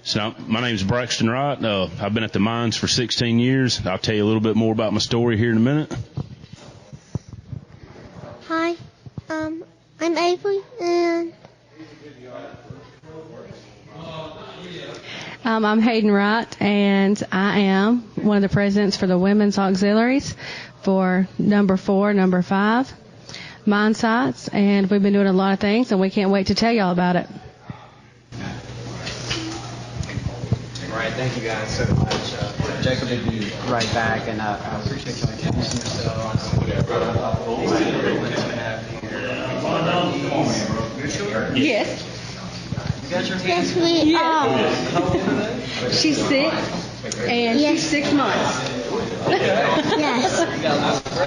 So my name is Braxton Wright. I've been at the mines for 16 years. I'll tell you a little bit more about my story here in a minute. Hi, I'm Avery, and I'm Hayden Wright, and I am one of the presidents for the Women's Auxiliaries for number 4, number 5 mine sites, and we've been doing a lot of things, and we can't wait to tell y'all about it. All right, thank you guys so much. Jacob will be right back, and I appreciate you introducing yourselves. Yes. You got your yes, hands? we How old are they? She's 6, and she's 6 months. Yes.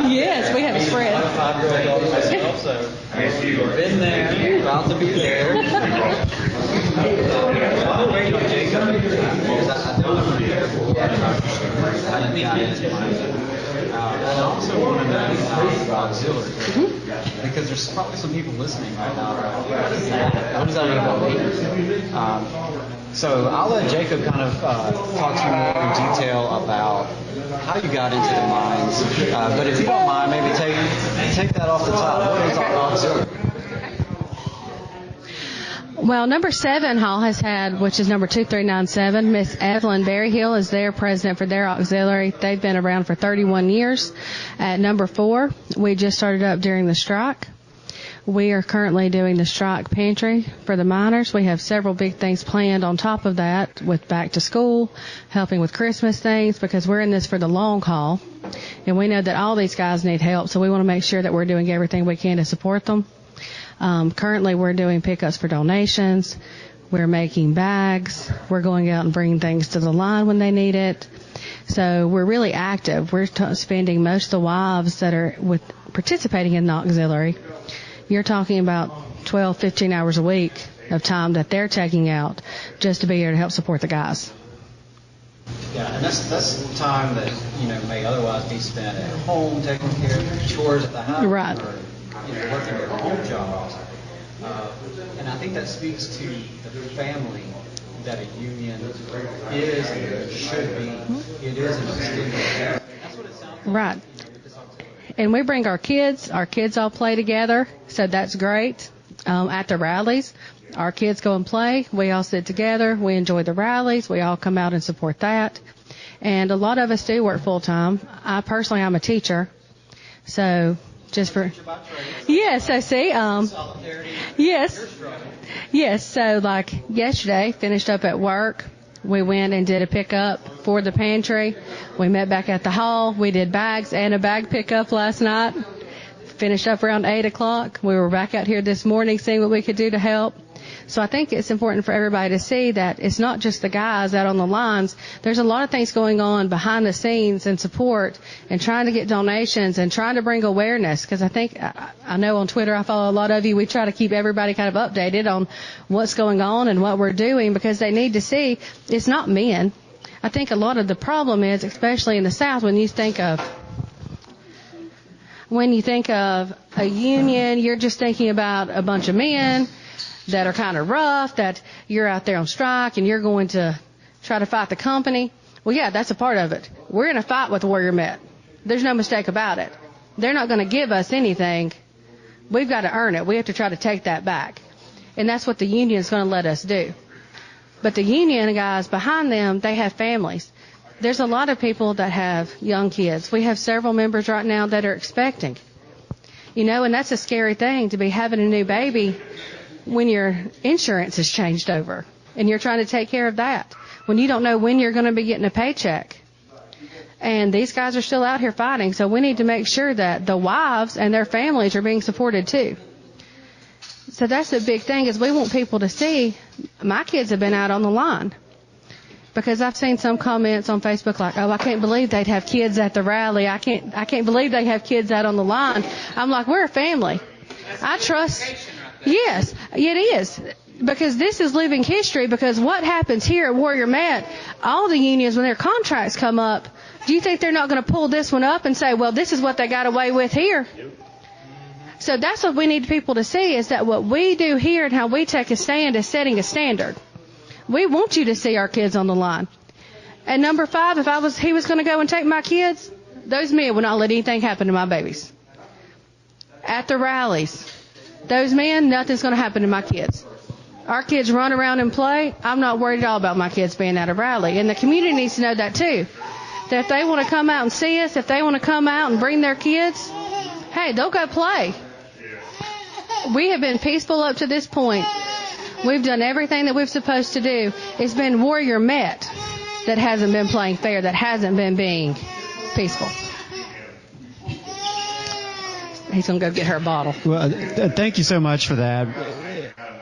Yes, we have a spread. I'm a 5-year-old daughter myself, so I've been there, about to be there. I'm waiting on Jacob because I don't want to be careful how you got into mine. And I also want to know about auxiliary because there's probably some people listening right now. What does that mean? So I'll let Jacob kind of talk to you more in detail about how you got into the mines. But if you don't mind, maybe take that off the top. What is auxiliary? Well, number 7 Hall has had, which is number 2397, Miss Evelyn Berryhill is their president for their auxiliary. They've been around for 31 years. At number 4, we just started up during the strike. We are currently doing the strike pantry for the miners. We have several big things planned on top of that with back to school, helping with Christmas things, because we're in this for the long haul. And we know that all these guys need help, so we want to make sure that we're doing everything we can to support them. Currently, we're doing pickups for donations. We're making bags. We're going out and bringing things to the line when they need it. So we're really active. We're spending most of the wives that are participating in the auxiliary. You're talking about 12, 15 hours a week of time that they're taking out just to be here to help support the guys. Yeah, and that's time that may otherwise be spent at home taking care of chores at the house. Right. Or, working their home jobs. And I think that speaks to the family that a union is and should be. It is an extended family. That's what it sounds like. Right. And we bring our kids all play together, so that's great. At the rallies, our kids go and play. We all sit together. We enjoy the rallies. We all come out and support that. And a lot of us do work full time. I personally, I'm a teacher, so just for yes, I see. Yes. So like yesterday, finished up at work. We went and did a pickup for the pantry. We met back at the hall. We did bags and a bag pickup last night. Finished up around 8 o'clock. We were back out here this morning seeing what we could do to help. So I think it's important for everybody to see that it's not just the guys out on the lines. There's a lot of things going on behind the scenes and support and trying to get donations and trying to bring awareness. Because I know on Twitter I follow a lot of you. We try to keep everybody kind of updated on what's going on and what we're doing because they need to see it's not men. I think a lot of the problem is, especially in the South, when you think of a union, you're just thinking about a bunch of men that are kind of rough, that you're out there on strike and you're going to try to fight the company. Well, yeah, that's a part of it. We're in a fight with Warrior Met. There's no mistake about it. They're not going to give us anything. We've got to earn it. We have to try to take that back. And that's what the union is going to let us do. But the union guys behind them, they have families. There's a lot of people that have young kids. We have several members right now that are expecting. And that's a scary thing to be having a new baby when your insurance has changed over and you're trying to take care of that, when you don't know when you're going to be getting a paycheck. And these guys are still out here fighting, so we need to make sure that the wives and their families are being supported too. So that's the big thing, is we want people to see my kids have been out on the line. Because I've seen some comments on Facebook like, oh, I can't believe they'd have kids at the rally. I can't believe they have kids out on the line. I'm like, we're a family. I trust. Yes, it is. Because this is living history, because what happens here at Warrior Met, all the unions, when their contracts come up, do you think they're not going to pull this one up and say, well, this is what they got away with here? So that's what we need people to see, is that what we do here and how we take a stand is setting a standard. We want you to see our kids on the line. And number 5, if he was going to go and take my kids, those men would not let anything happen to my babies. At the rallies, those men, nothing's going to happen to my kids. Our kids run around and play. I'm not worried at all about my kids being at a rally. And the community needs to know that too. That if they want to come out and see us, if they want to come out and bring their kids, hey, they'll go play. We have been peaceful up to this point. We've done everything that we're supposed to do. It's been Warrior Met that hasn't been playing fair, that hasn't been being peaceful. He's going to go get her a bottle. Well, thank you so much for that,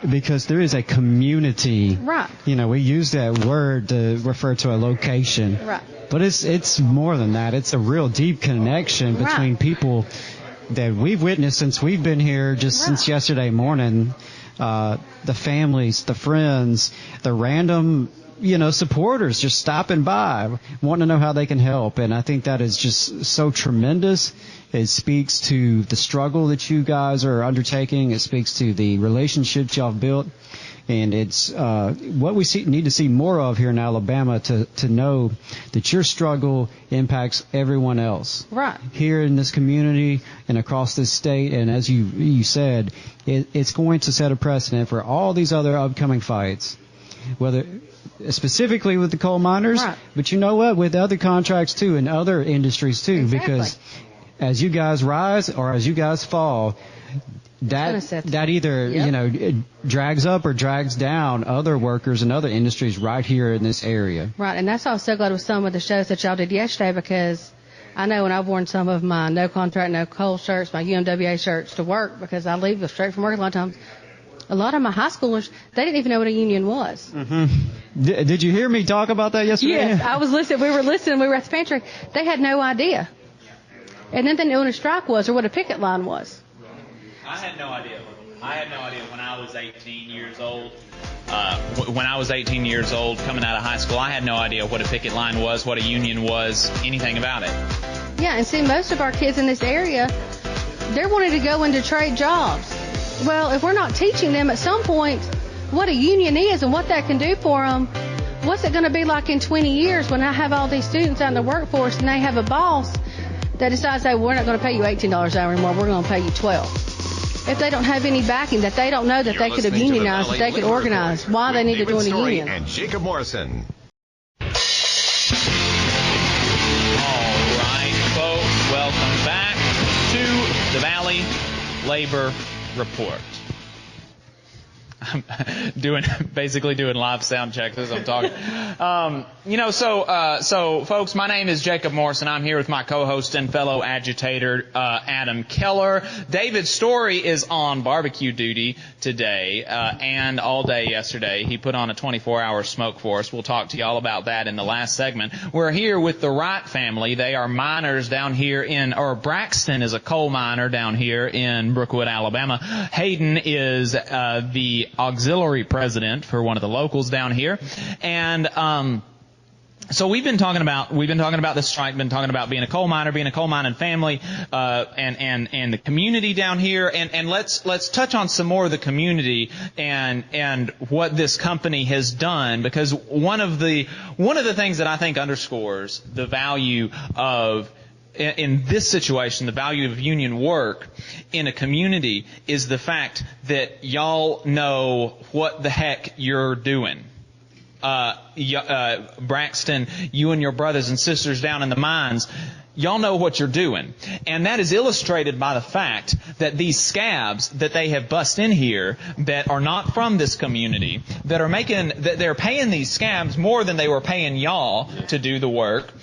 because there is a community. Right. You know, we use that word to refer to a location. Right. But it's more than that. It's a real deep connection between people that we've witnessed since we've been here, just since yesterday morning. The families, the friends, the random, supporters just stopping by, wanting to know how they can help. And I think that is just so tremendous. It speaks to the struggle that you guys are undertaking. It speaks to the relationships y'all have built. And it's what we need to see more of here in Alabama, to know that your struggle impacts everyone else. Right. Here in this community and across this state. And as you said, it's going to set a precedent for all these other upcoming fights, whether specifically with the coal miners, but you know what, with other contracts too, and other industries too, because as you guys rise or as you guys fall, that either it drags up or drags down other workers and other industries right here in this area. Right, and that's why I was so glad with some of the shows that y'all did yesterday, because I know when I've worn some of my no contract, no coal shirts, my UMWA shirts to work, because I leave straight from work a lot of times. A lot of my high schoolers, they didn't even know what a union was. Mm-hmm. Did you hear me talk about that yesterday? Yes, I was listening. We were listening. We were at the pantry. They had no idea. And then they knew what a strike was or what a picket line was. I had no idea. When I was 18 years old. When I was 18 years old, coming out of high school, I had no idea what a picket line was, what a union was, anything about it. Yeah, and see, most of our kids in this area, they're wanting to go into trade jobs. Well, if we're not teaching them at some point what a union is and what that can do for them, what's it going to be like in 20 years when I have all these students out in the workforce and they have a boss that decides, hey, we're not going to pay you $18 an hour anymore, we're going to pay you $12. If they don't have any backing, that they don't know that they could have unionized, that they could organize, why they need to join a union. And Jacob Morrison. All right, folks, welcome back to the Valley Labor Report. I'm basically doing live sound checks as I'm talking. So folks, my name is Jacob Morrison. I'm here with my co-host and fellow agitator, Adam Keller. David Story is on barbecue duty today, and all day yesterday. He put on a 24-hour smoke for us. We'll talk to y'all about that in the last segment. We're here with the Wright family. They are miners down here Braxton is a coal miner down here in Brookwood, Alabama. Hayden is, the auxiliary president for one of the locals down here. And so we've been talking about this strike, been talking about being a coal mining family, and the community down here, and let's touch on some more of the community and what this company has done, because one of the things that I think underscores the value of, in this situation, the value of union work in a community is the fact that y'all know what the heck you're doing. Braxton, you and your brothers and sisters down in the mines, y'all know what you're doing. And that is illustrated by the fact that these scabs that they have bust in here that are not from this community, that they're paying these scabs more than they were paying y'all to do the work.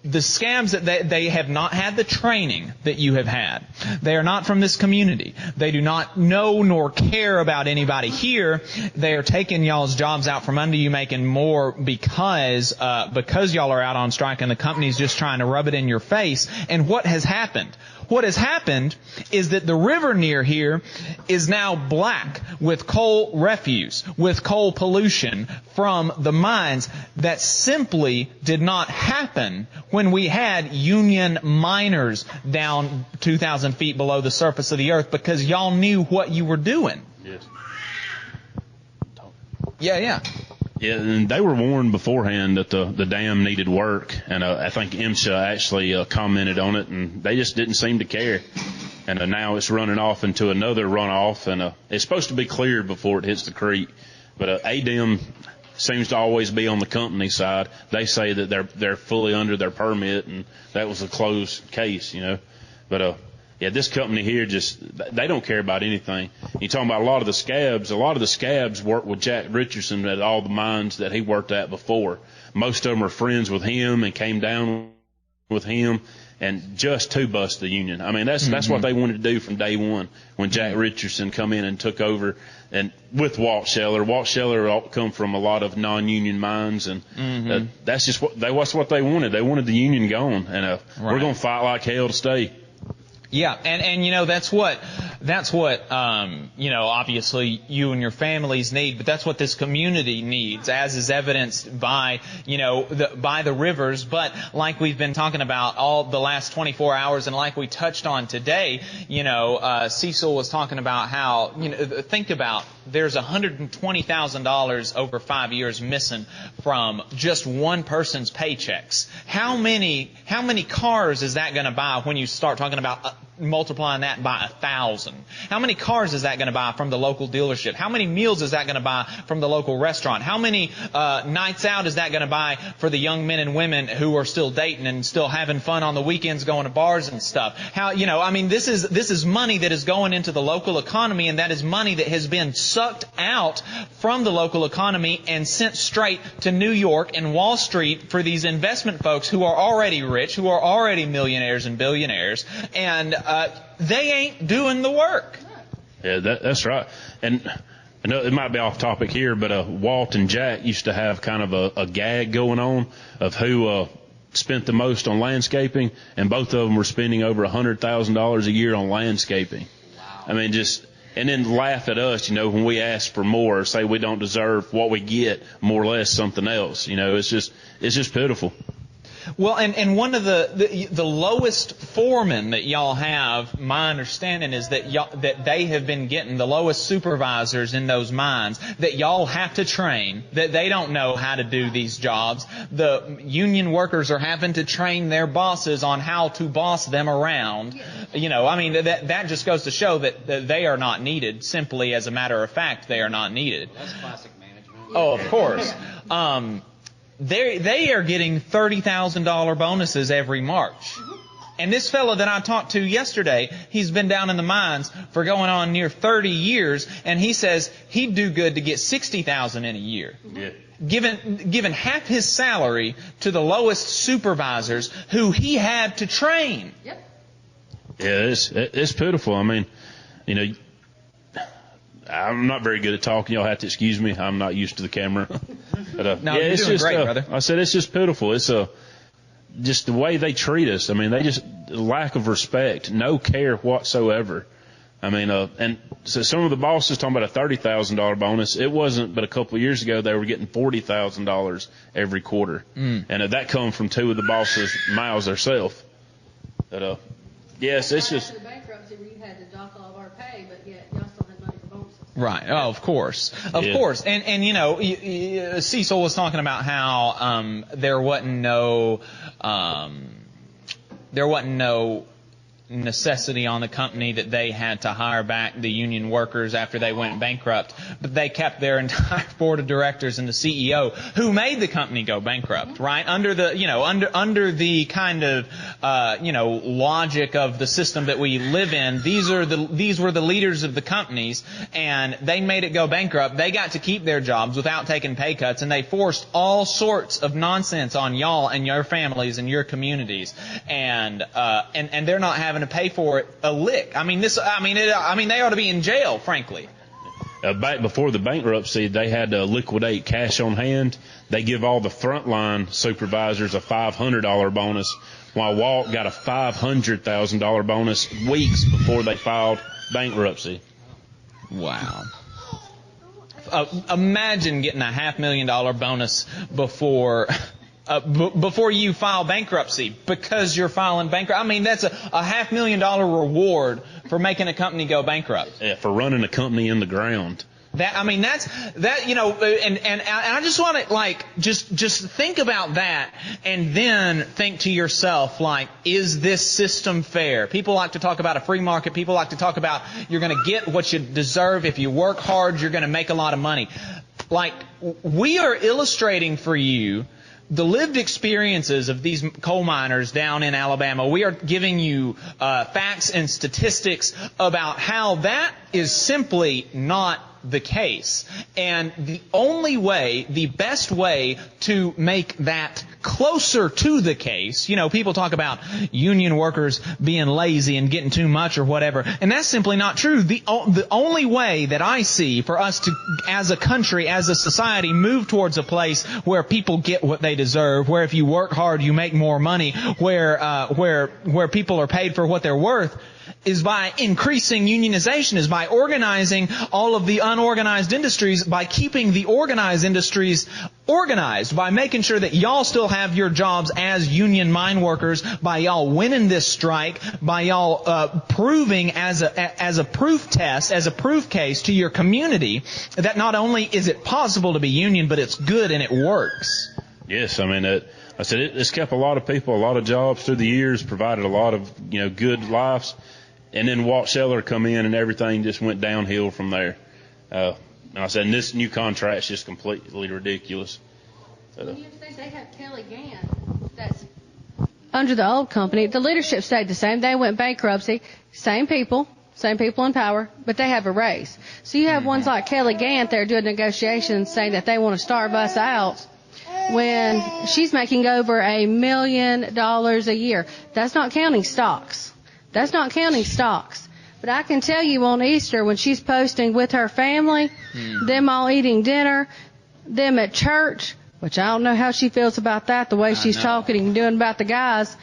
The scabs that they have not had the training that you have had. They are not from this community. They do not know nor care about anybody here. They are taking y'all's jobs out from under you, making more because y'all are out on strike and the company's just trying to rub it in your face. And what has happened? What has happened is that the river near here is now black with coal refuse, with coal pollution from the mines that simply did not happen when we had union miners down 2,000 feet below the surface of the earth, because y'all knew what you were doing. Yes. Yeah. Yeah, and they were warned beforehand that the dam needed work, and I think MSHA actually commented on it, and they just didn't seem to care. And now it's running off into another runoff, and it's supposed to be cleared before it hits the creek. But ADEM seems to always be on the company side. They say that they're fully under their permit, and that was a closed case, you know. But yeah, this company here they don't care about anything. You're talking about a lot of the scabs worked with Jack Richardson at all the mines that he worked at before. Most of them are friends with him and came down with him, and just to bust the union. I mean, that's what they wanted to do from day one when Jack Richardson come in and took over, and with Walt Scheller. Walt Scheller come from a lot of non-union mines, and that's just what they wanted. They wanted the union gone, and we're going to fight like hell to stay. Yeah, and you know, that's what you know, obviously you and your families need, but that's what this community needs, as is evidenced by, you know, by the rivers. But like we've been talking about all the last 24 hours, and like we touched on today, you know, Cecil was talking about how, you know, think about, there's $120,000 over 5 years missing from just one person's paychecks. How many cars is that going to buy when you start talking about multiplying that by 1,000? How many cars is that going to buy from the local dealership? How many meals is that going to buy from the local restaurant? How many nights out is that going to buy for the young men and women who are still dating and still having fun on the weekends, going to bars and stuff? How, you know, I mean, this is money that is going into the local economy, and that is money that has been sucked out from the local economy and sent straight to New York and Wall Street for these investment folks who are already rich, who are already millionaires and billionaires, and they ain't doing the work. Yeah, that's right. And I know it might be off topic here, but Walt and Jack used to have kind of a gag going on of who spent the most on landscaping, and both of them were spending over $100,000 a year on landscaping. Wow. I mean, and then laugh at us, you know, when we ask for more, or say we don't deserve what we get, more or less something else. You know, it's just pitiful. Well, and one of the lowest foremen that y'all have, my understanding is that they have been getting the lowest supervisors in those mines that y'all have to train, that they don't know how to do these jobs. The union workers are having to train their bosses on how to boss them around. You know, I mean, that just goes to show that they are not needed. Simply as a matter of fact, they are not needed. That's classic management. Oh, of course. They are getting $30,000 bonuses every March. And this fellow that I talked to yesterday, he's been down in the mines for going on near 30 years, and he says he'd do good to get $60,000 in a year. Yeah. Given half his salary to the lowest supervisors who he had to train. Yep. Yeah, it's pitiful. I mean, you know, I'm not very good at talking. Y'all have to excuse me. I'm not used to the camera. But, no, yeah, you're it's doing just great, brother. I said it's just pitiful. It's just the way they treat us. I mean, they just lack of respect, no care whatsoever. I mean, and so some of the bosses talking about a $30,000 bonus. It wasn't, but a couple of years ago they were getting $40,000 every quarter, and that come from two of the bosses' mouths themselves. But yes, it's just. Bankruptcy where you had to dock all of our pay, but yet y'all still had money for bonuses. Right. Oh, of course. Of course. And you know, Cecil was talking about how there wasn't no necessity on the company that they had to hire back the union workers after they went bankrupt, but they kept their entire board of directors and the CEO who made the company go bankrupt, right? Under the kind of logic of the system that we live in, these were the leaders of the companies, and they made it go bankrupt. They got to keep their jobs without taking pay cuts, and they forced all sorts of nonsense on y'all and your families and your communities, and they're not having to pay for it a lick. I mean, they ought to be in jail, frankly. Back before the bankruptcy, they had to liquidate cash on hand. They give all the frontline supervisors a $500 bonus, while Walt got a $500,000 bonus weeks before they filed bankruptcy. Wow. Imagine getting a $500,000 bonus before you file bankruptcy because you're filing bankruptcy. I mean, that's a $500,000 reward for making a company go bankrupt. Yeah, for running a company in the ground. And I just want to, like, just think about that and then think to yourself, like, is this system fair? People like to talk about a free market. People like to talk about you're going to get what you deserve. If you work hard, you're going to make a lot of money. Like, we are illustrating for you the lived experiences of these coal miners down in Alabama. We are giving you facts and statistics about how that is simply not the case. And the only way, the best way to make that closer to the case, people talk about union workers being lazy and getting too much or whatever, and that's simply not true. The only way that I see for us to, as a country, as a society, move towards a place where people get what they deserve, where if you work hard you make more money, where people are paid for what they're worth, is by increasing unionization, is by organizing all of the unorganized industries, by keeping the organized industries organized, by making sure that y'all still have your jobs as union mine workers, by y'all winning this strike, by y'all proving as a proof test, as a proof case to your community that not only is it possible to be union, but it's good and it works. Yes, I mean, it's kept a lot of people, a lot of jobs through the years, provided a lot of good lives. And then Walt Scheller come in and everything just went downhill from there. And I said, and this new contract's just completely ridiculous. You think they have Kelly Gann that's under the old company. The leadership stayed the same. They went bankruptcy. Same people in power, but they have a raise. So you have ones like Kelly Gann there doing negotiations saying that they want to starve us out when she's making over $1 million a year. That's not counting stocks. But I can tell you on Easter when she's posting with her family, them all eating dinner, them at church, which I don't know how she feels about that, the way she's talking and doing about the guys.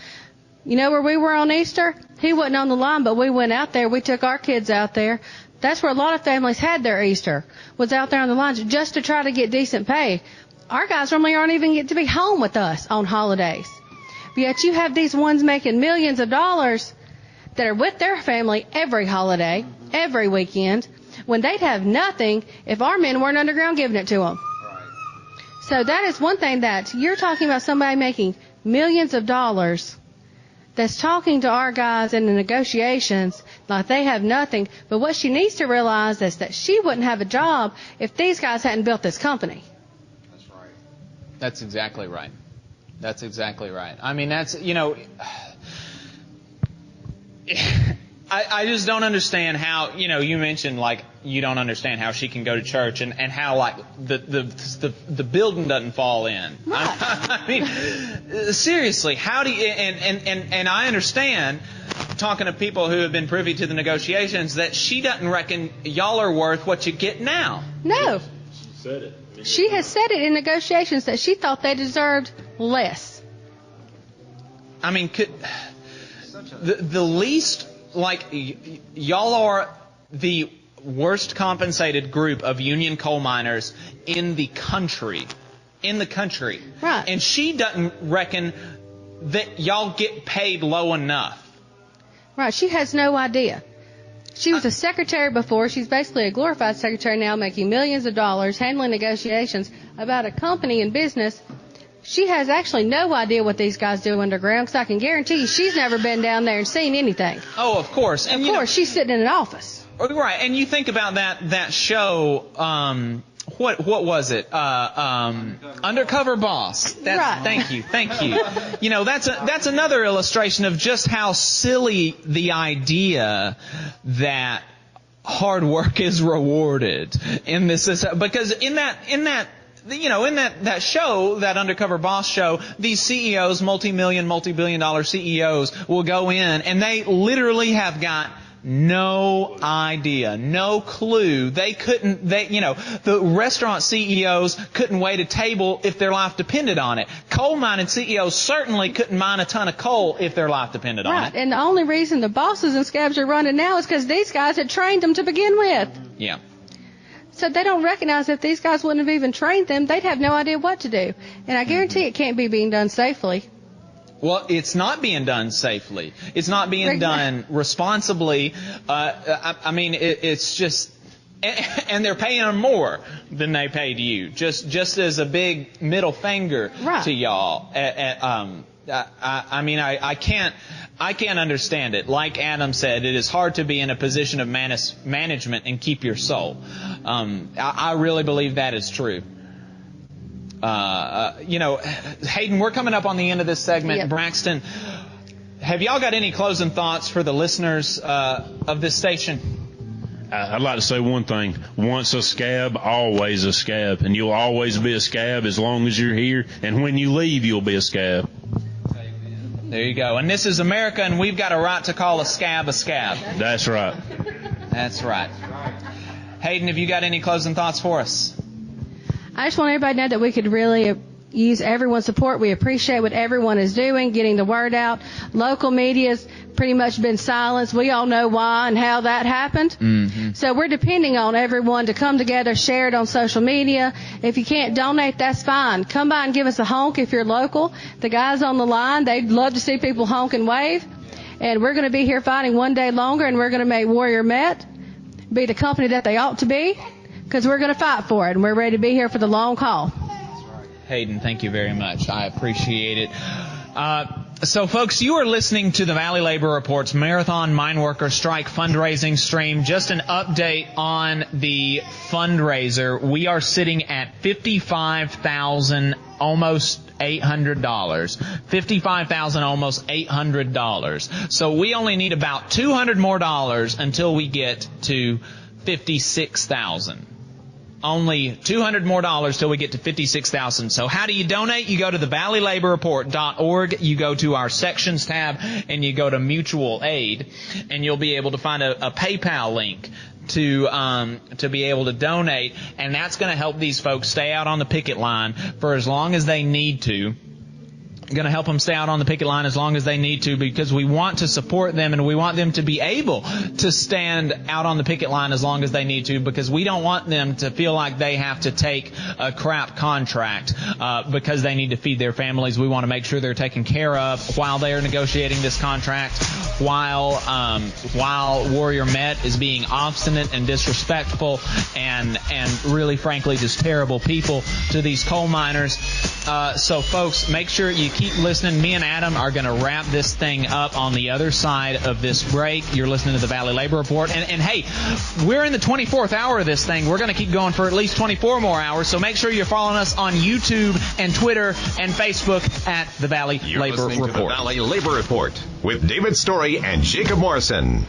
You know where we were on Easter? He wasn't on the line, but we went out there. We took our kids out there. That's where a lot of families had their Easter, was out there on the lines just to try to get decent pay. Our guys normally aren't even get to be home with us on holidays. But yet you have these ones making millions of dollars that are with their family every holiday, every weekend, when they'd have nothing if our men weren't underground giving it to them. Right. So that is one thing that you're talking about, somebody making millions of dollars that's talking to our guys in the negotiations like they have nothing. But what she needs to realize is that she wouldn't have a job if these guys hadn't built this company. That's right. That's exactly right. I mean, that's, I just don't understand how, you mentioned, like, you don't understand how she can go to church and how, like, the building doesn't fall in. Right. I mean, seriously, how do you, and I understand, talking to people who have been privy to the negotiations, that she doesn't reckon y'all are worth what you get now. No. She said it. She has said it in negotiations that she thought they deserved less. I mean, the least, like, y'all are the worst compensated group of union coal miners in the country. Right. And she doesn't reckon that y'all get paid low enough. Right. She has no idea. She was a secretary before. She's basically a glorified secretary now, making millions of dollars, handling negotiations about a company and business. She has actually no idea what these guys do underground, because I can guarantee you she's never been down there and seen anything. Oh, of course. And of course, she's sitting in an office. Right, and you think about that show, what was it? Undercover Boss. Right. Thank you. That's another illustration of just how silly the idea that hard work is rewarded in this, because in that show, that Undercover Boss show, these CEOs, multi-billion dollar CEOs, will go in and they literally have got no idea, no clue. The restaurant CEOs couldn't wait a table if their life depended on it. Coal mining CEOs certainly couldn't mine a ton of coal if their life depended on it. Right, and the only reason the bosses and scabs are running now is because these guys had trained them to begin with. Yeah. So they don't recognize if these guys wouldn't have even trained them, they'd have no idea what to do. And I guarantee it can't be being done safely. Well, it's not being done safely. It's not being done responsibly. I mean, it's just, and they're paying them more than they paid you, just as a big middle finger to y'all. I mean, I can't understand it. Like Adam said, it is hard to be in a position of management and keep your soul. I really believe that is true. Hayden, we're coming up on the end of this segment. Yep. Braxton, have y'all got any closing thoughts for the listeners of this station? I'd like to say one thing. Once a scab, always a scab. And you'll always be a scab as long as you're here. And when you leave, you'll be a scab. There you go. And this is America, and we've got a right to call a scab a scab. That's right. That's right. Hayden, have you got any closing thoughts for us? I just want everybody to know that we could really use everyone's support. We appreciate what everyone is doing, getting the word out. Local media's pretty much been silenced. We all know why and how that happened. Mm-hmm. So we're depending on everyone to come together, share it on social media. If you can't donate, that's fine. Come by and give us a honk if you're local. The guys on the line, they'd love to see people honk and wave. And we're going to be here fighting one day longer, and we're going to make Warrior Met be the company that they ought to be, because we're going to fight for it, and we're ready to be here for the long haul. Hayden, thank you very much. I appreciate it. So, folks, you are listening to the Valley Labor Report's Marathon Mine Worker Strike fundraising stream. Just an update on the fundraiser. We are sitting at $55,000, almost $800. $55,000, almost $800. So we only need about $200 more until we get to $56,000. Only $200 more till we get to $56,000. So how do you donate? You go to the valleylaborreport.org. You go to our sections tab, and you go to mutual aid, and you'll be able to find a PayPal link to be able to donate, and that's going to help these folks stay out on the picket line for as long as they need to. Going to help them stay out on the picket line as long as they need to, because we want to support them, and we want them to be able to stand out on the picket line as long as they need to, because we don't want them to feel like they have to take a crap contract because they need to feed their families. We want to make sure they're taken care of while they are negotiating this contract, while Warrior Met is being obstinate and disrespectful and really, frankly, just terrible people to these coal miners. So, folks, make sure you keep listening. Me and Adam are going to wrap this thing up on the other side of this break. You're listening to the Valley Labor Report. And hey, we're in the 24th hour of this thing. We're going to keep going for at least 24 more hours. So make sure you're following us on YouTube and Twitter and Facebook at the Valley Labor Report. To the Valley Labor Report with David Story and Jacob Morrison.